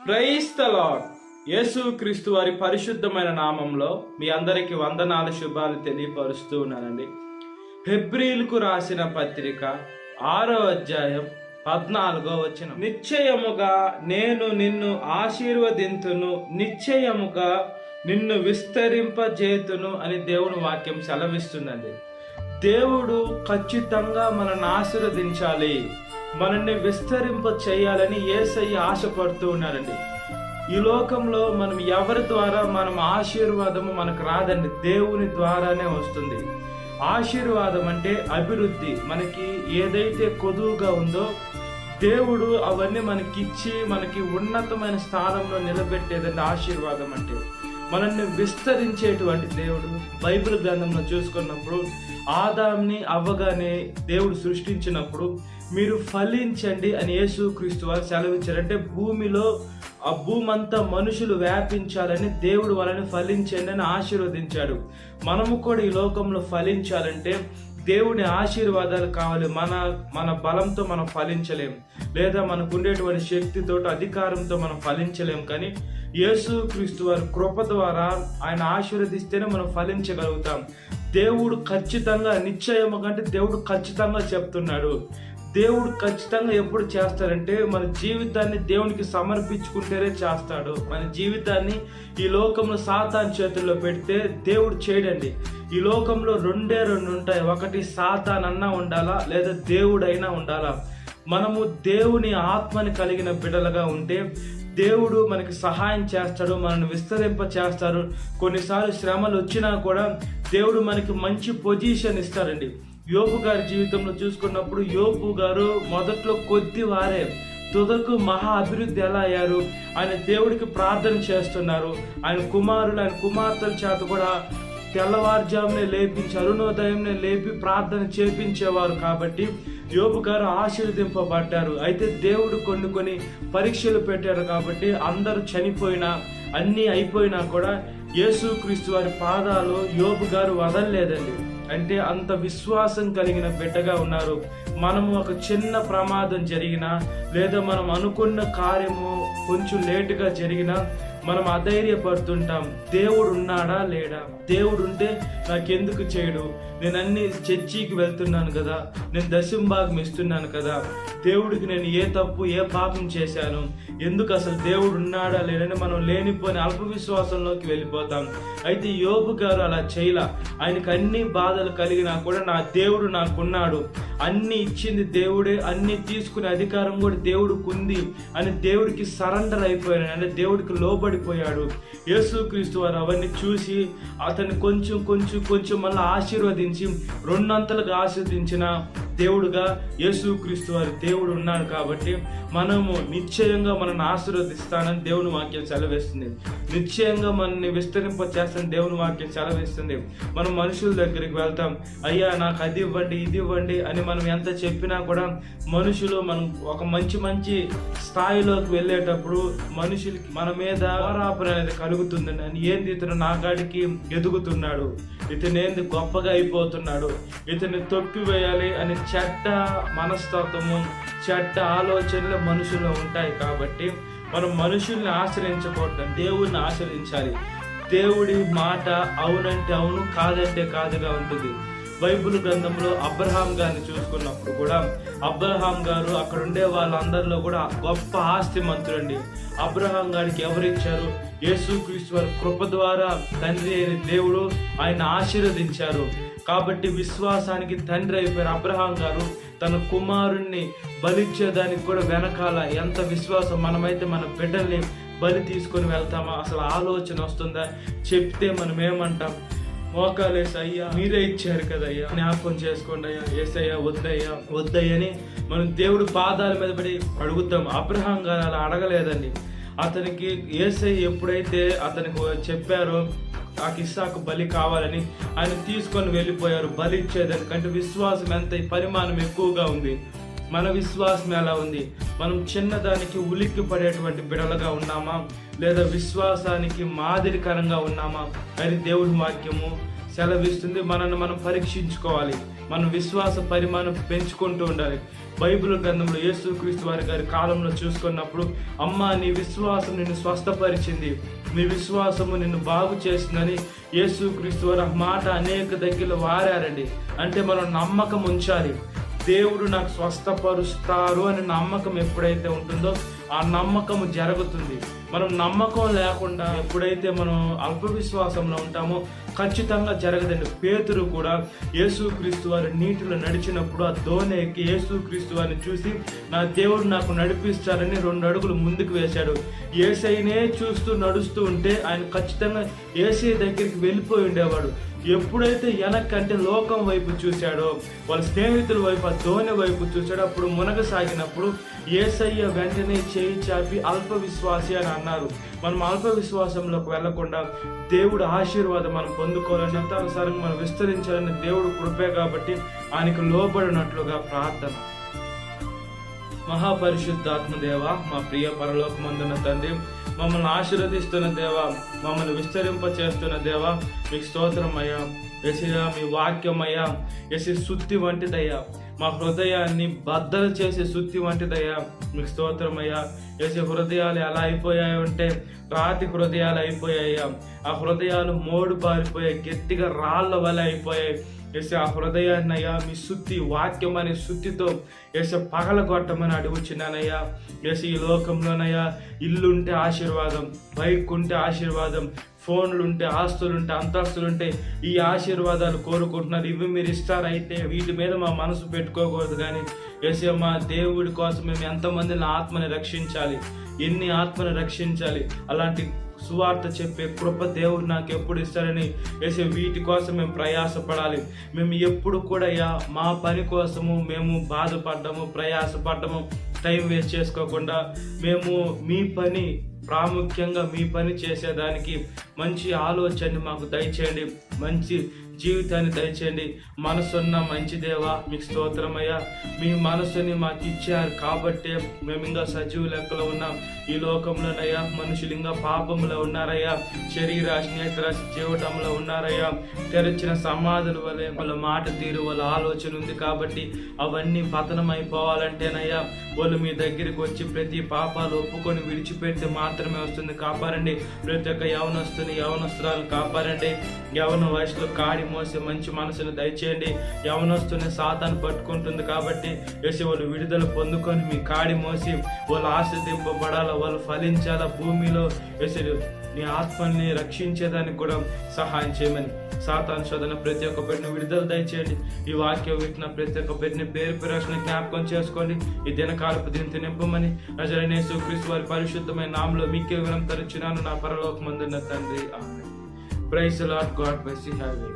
Praise the lord. యేసుక్రీస్తు వారి పరిశుద్ధమైన నామంలో మీ అందరికీ వందనాలు, శుభాలు తెలియపరుస్తూ ఉన్నానండి. హెబ్రీలకు రాసిన పత్రిక 6వ అధ్యాయం 14వ వచనం. నిశ్చయముగా నేను నిన్ను ఆశీర్వదింతును, నిశ్చయముగా నిన్ను విస్తరింపజేతును అని దేవుని వాక్యం సెలవిస్తుందండి. దేవుడు ఖచ్చితంగా మనల్ని ఆశీర్వదించాలి, మనల్ని విస్తరింప చేయాలని యేసయ్య ఆశపడుతూ ఉన్నారండి. ఈ లోకంలో మనం ఎవరి ద్వారా మనం ఆశీర్వాదము మనకు రాదండి, దేవుని ద్వారానే వస్తుంది. ఆశీర్వాదం అంటే అభివృద్ధి. మనకి ఏదైతే కొదువుగా ఉందో దేవుడు అవన్నీ మనకిచ్చి మనకి ఉన్నతమైన స్థానంలో నిలబెట్టేదండి ఆశీర్వాదం అంటే. మనల్ని విస్తరించేటువంటి దేవుడు. బైబిల్ గ్రంథంలో చూసుకున్నప్పుడు ఆదాంని అవ్వగానే దేవుడు సృష్టించినప్పుడు మీరు ఫలించండి అని యేసుక్రీస్తు వారు సెలవిచ్చారు. అంటే భూమిలో ఆ భూమి అంతా మనుషులు వ్యాపించాలని దేవుడు వాళ్ళని ఫలించండి అని ఆశీర్వదించాడు. మనము కూడా ఈ లోకంలో ఫలించాలంటే దేవుని ఆశీర్వాదాలు కావాలి. మన బలంతో మనం ఫలించలేం, లేదా మనకు ఉండేటువంటి శక్తితో అధికారంతో మనం ఫలించలేం. కానీ యేసుక్రీస్తు వారి కృప ద్వారా ఆయన ఆశీర్వదిస్తేనే మనం ఫలించగలుగుతాం. దేవుడు ఖచ్చితంగా, నిశ్చయం కంటే దేవుడు ఖచ్చితంగా చెప్తున్నాడు. దేవుడు ఖచ్చితంగా ఎప్పుడు చేస్తాడంటే మన జీవితాన్ని దేవునికి సమర్పించుకుంటేనే చేస్తాడు. మన జీవితాన్ని ఈ లోకంలో సాతాను చేతుల్లో పెడితే దేవుడు చేయడండి. ఈ లోకంలో రెండే ఉంటాయి, ఒకటి సాతాన్ అన్నా ఉండాలా, లేదా దేవుడైనా ఉండాలా. మనము దేవుని ఆత్మని కలిగిన బిడ్డలుగా ఉంటే దేవుడు మనకి సహాయం చేస్తాడు, మనల్ని విస్తరింప చేస్తాడు. కొన్నిసార్లు శ్రమలు వచ్చినా కూడా దేవుడు మనకి మంచి పొజిషన్ ఇస్తారండి. యోబు గారి జీవితంలో చూసుకున్నప్పుడు యోబు గారు మొదట్లో కొద్ది వారే, తుదకు మహా అభివృద్ధి ఎలా అయ్యారు. ఆయన దేవుడికి ప్రార్థన చేస్తున్నారు. ఆయన కుమారులు, ఆయన కుమార్తెల చేత కూడా తెల్లవారుజామునే లేపించి, అరుణోదయంనే లేపి ప్రార్థన చేపించేవారు. కాబట్టి యోబు గారు ఆశీర్వదింపబడ్డారు. అయితే దేవుడు కొన్ని పరీక్షలు పెట్టారు. కాబట్టి అందరూ చనిపోయినా, అన్నీ అయిపోయినా కూడా యేసుక్రీస్తు వారి పాదాలు యోబు గారు వదలలేదండి. అంటే అంత విశ్వాసం కలిగిన బిడ్డగా ఉన్నారు. మనము ఒక చిన్న ప్రమాదం జరిగినా, లేదా మనం అనుకున్న కార్యము కొంచెం లేటుగా జరిగినా మనం అధైర్యపడుతుంటాం. దేవుడు ఉన్నాడా లేడా, దేవుడు ఉంటే నాకెందుకు చేయడు, నేను అన్ని చర్చికి వెళ్తున్నాను కదా, నేను దశంభాగం ఇస్తున్నాను కదా, దేవుడికి నేను ఏ తప్పు ఏ పాపం చేశాను, ఎందుకు అసలు దేవుడు ఉన్నాడా లేడని మనం లేనిపోని అల్ప విశ్వాసంలోకి వెళ్ళిపోతాం. అయితే యోబు గారు అలా చేయలా. ఆయనకు అన్ని బాధలు కలిగినా కూడా నా దేవుడు నాకున్నాడు, అన్ని ఇచ్చింది దేవుడే, అన్ని తీసుకునే అధికారం కూడా దేవుడికి ఉంది అని దేవుడికి సరెండర్ అయిపోయాడు. అంటే దేవుడికి లోబడిపోయాడు. యేసుక్రీస్తు వారు అవన్నీ చూసి అతన్ని కొంచెం మళ్ళీ ఆశీర్వదించి రెండంతలుగా ఆశీర్వదించిన దేవుడుగా యేసుక్రీస్తు వారి దేవుడు ఉన్నాడు. కాబట్టి మనము నిశ్చయంగా మనల్ని ఆశీర్వదిస్తానని దేవుని వాక్యం సెలవిస్తుంది. నిశ్చయంగా మనల్ని విస్తరింప చేస్తానని దేవుని వాక్యం సెలవిస్తుంది. మనం మనుషుల దగ్గరికి వెళ్తాం, అయ్యా నాకు అది ఇవ్వండి ఇది ఇవ్వండి అని మనం ఎంత చెప్పినా కూడా మనుషులు మనం ఒక మంచి స్థాయిలోకి వెళ్ళేటప్పుడు మనుషులకి మన మీద ఆరాపణ అనేది కలుగుతుందండి. అని ఏంది ఇతను నా కాడికి ఎదుగుతున్నాడు, ఇతను ఏంది గొప్పగా అయిపోతున్నాడు, ఇతన్ని తొక్కివేయాలి అని చెడ్డ మనస్తత్వము, చెడ్డ ఆలోచనలు మనుషుల్లో ఉంటాయి. కాబట్టి మనం మనుషుల్ని ఆశ్రయించకూడదు, దేవుడిని ఆశ్రయించాలి. దేవుడి మాట అవునంటే అవును, కాదంటే కాదుగా ఉంటుంది. బైబిల్ గ్రంథంలో అబ్రహాం గారిని చూసుకున్నప్పుడు కూడా అబ్రహాం గారు అక్కడ ఉండే వాళ్ళందరిలో కూడా గొప్ప ఆస్తిమంతుడండి. అబ్రహాం గారికి ఎవరిచ్చారు? యేసుక్రీస్తు వారి కృప ద్వారా తండ్రి అయిన దేవుడు ఆయన ఆశీర్వదించారు. కాబట్టి విశ్వాసానికి తండ్రి అయిపోయారు అబ్రహాం గారు. తన కుమారుణ్ణి బలిచ్చేదానికి కూడా వెనకాల ఎంత విశ్వాసం. మనమైతే మన బిడ్డల్ని బలి తీసుకొని వెళ్తామా? అసలు ఆలోచన వస్తుందా? చెప్తే మనం ఏమంటాం? మోకాలేసి అయ్యా మీరే ఇచ్చారు కదయ్యా, జ్ఞాపకం చేసుకోండి అయ్యా, ఏసయ్యా వద్దయ్యని మనం దేవుడు పాదాల మీద పడి అడుగుతాం. అబ్రహాం గారు అలా అడగలేదండి. అతనికి ఏసయ్య ఎప్పుడైతే అతనికి చెప్పారో నాకు ఇస్సాకు బలి కావాలని, ఆయన తీసుకొని వెళ్ళిపోయారు బలి ఇచ్చేదానికంటే. విశ్వాసం ఎంత పరిమాణం ఎక్కువగా ఉంది. మన విశ్వాసం ఎలా ఉంది? మనం చిన్నదానికి ఉలిక్కి పడేటువంటి బిడలుగా ఉన్నామా, లేదా విశ్వాసానికి మాదిరికరంగా ఉన్నామా అని దేవుడి వాక్యము సెలవిస్తుంది. మనల్ని మనం పరీక్షించుకోవాలి, మన విశ్వాస పరిమాణం పెంచుకుంటూ ఉండాలి. బైబిల్ గ్రంథంలో యేసుక్రీస్తు వారి గారి కాలంలో చూసుకున్నప్పుడు, అమ్మా నీ విశ్వాసం నిన్ను స్వస్థపరిచింది, నీ విశ్వాసము నిన్ను బాగు చేసిందని యేసుక్రీస్తు వారి మాట అనేక దగ్గరలో వారారండి. అంటే మనం నమ్మకం ఉంచాలి, దేవుడు నాకు స్వస్థపరుస్తారు అనే నమ్మకం ఎప్పుడైతే ఉంటుందో ఆ నమ్మకము జరుగుతుంది. మనం నమ్మకం లేకుండా ఎప్పుడైతే మనం అల్ప విశ్వాసంలో ఉంటామో ఖచ్చితంగా జరగదండి. పేతురు కూడా యేసుక్రీస్తు వారి నీటిలో నడిచినప్పుడు ఆ దోణి ఎక్కి యేసుక్రీస్తు వారిని చూసి నా దేవుడు నాకు నడిపిస్తారని 2 అడుగులు ముందుకు వేశాడు. యేసయ్యనే చూస్తూ నడుస్తూ ఉంటే ఆయన ఖచ్చితంగా యేసయ్య దగ్గరికి వెళ్ళిపోయి ఉండేవాడు. ఎప్పుడైతే వెనక్కంటే లోకం వైపు చూశాడో, వాళ్ళ స్నేహితుల వైపు, ఆ దోణి వైపు చూశాడో, అప్పుడు మునగసాగినప్పుడు యేసయ్య వెంటనే చేయి చాపి అల్ప విశ్వాసి అని అన్నారు. మనం అల్ప విశ్వాసంలోకి వెళ్లకుండా దేవుడు ఆశీర్వాదం మనం పొందుకోవాలని, అంతానుసారంగా మనం విస్తరించాలని దేవుడు కృపే కాబట్టి ఆయనకు లోబడినట్లుగా ప్రార్థన. మహాపరిశుద్ధాత్మ దేవ, మా ప్రియ పరలోకమందున తండ్రి, మమ్మల్ని ఆశీర్వదిస్తున్న దేవ, మమ్మల్ని విస్తరింప చేస్తున్న దేవ, మీకు స్తోత్రం అయ్యా. యేసయ్యా మీ వాక్యం అయ్యా యేసయ్య సుత్తి వంటిదయ్యా, మా హృదయాన్ని బద్దలు చేసే సుత్తి వంటిదయ్యా, మీకు స్తోత్రం అయ్యా. యేసయ్య హృదయాలు ఎలా అయిపోయాయి అంటే రాతి హృదయాలు అయిపోయాయ్యా. ఆ హృదయాలు మోడు పారిపోయాయి, గట్టిగా రాళ్ళ వల్ల అయిపోయాయి. యేసయ్య ఆ హృదయాన్ని అయ్యా మీ సుత్తి, వాక్యం అనే సుత్తితో యేసయ్య పగలగొట్టమని అడుగుచున్నానయ్యా. యేసయ్య ఈ లోకంలోనయ్యా ఇల్లుంటే ఆశీర్వాదం, బైక్ ఉంటే ఆశీర్వాదం, ఫోన్లుంటే, ఆస్తులుంటే, అంతస్తులుంటే ఈ ఆశీర్వాదాలు కోరుకుంటున్నారు. ఇవి మీరు ఇస్తారైతే వీటి మీద మా మనసు పెట్టుకోకూడదు. కానీ యేసయ్య మా దేవుడి కోసం మేము ఎంతమందిని ఆత్మని రక్షించాలి, ఎన్ని ఆత్మని రక్షించాలి, అలాంటి సువార్త చెప్పే కృప దేవుడు నాకు ఎప్పుడు ఇస్తారని యేసయ్య వీటి కోసం మేము ప్రయాసపడాలి. మేము ఎప్పుడు కూడా మా పని కోసము మేము బాధపడ్డము, ప్రయాసపడ్డము, టైం వేస్ట్ చేసుకోకుండా మేము మీ పని, ప్రాముఖ్యంగా మీ పని చేసేదానికి మంచి ఆలోచనని మాకు దయచేయండి, మంచి జీవితాన్ని దయచేయండి. మనసున్న మంచి దేవా మీకు స్తోత్రమయ్యా. మీ మనసుని మాకు ఇచ్చారు కాబట్టే మేము ఇంకా సజీవ లెక్కలో ఉన్నాం. ఈ లోకంలోనయ్యా మనుషులు ఇంకా పాపంలో ఉన్నారయ్యా, శరీరాశ నేత్రాశ జీవటంలో ఉన్నారయ్యా. తెరచిన సమాధుల వలె వాళ్ళ మాట తీరు, వాళ్ళ ఆలోచన ఉంది కాబట్టి అవన్నీ పతనం అయిపోవాలంటేనయ్యా వాళ్ళు మీ దగ్గరికి వచ్చి ప్రతి పాపాలు ఒప్పుకొని విడిచిపెడితే మాత్రమే వస్తుంది. కాపాడండి. ప్రతి ఒక్క యవనస్తుని, యవనస్తురాలు కాపాడండి. యవన వయసులో కాడి మోసే మంచి మనసును దయచేయండి. యవనస్తుని సాతాను పట్టుకుంటుంది కాబట్టి యేసయ్య వాళ్ళు విడుదల పొందుకొని మీ కాడి మోసి వాళ్ళు ఆశీర్వదింపబడాలా, వాళ్ళు ఫలించాలా భూమిలో. యేసయ్య నీ ఆత్మని రక్షించేదానికి కూడా సహాయం చేయమని, సాతాను శోధన ప్రతి ఒక్క బిడ్డను విడుదల దయచేయండి. ఈ వాక్యం వింటున్న ప్రతి ఒక్క బిడ్డని పేరు పేరున జ్ఞాపకం చేసుకోండి. ఈ దినకాలపు దీంతో నింపమని నజరేయుడైన యేసుక్రీస్తు వారి పరిశుద్ధమైన నామములో మీకే వివరం తరుచున్నాను నా పరలోకమందున్న తండ్రి. Amen. Praise the Lord. God bless you. Have a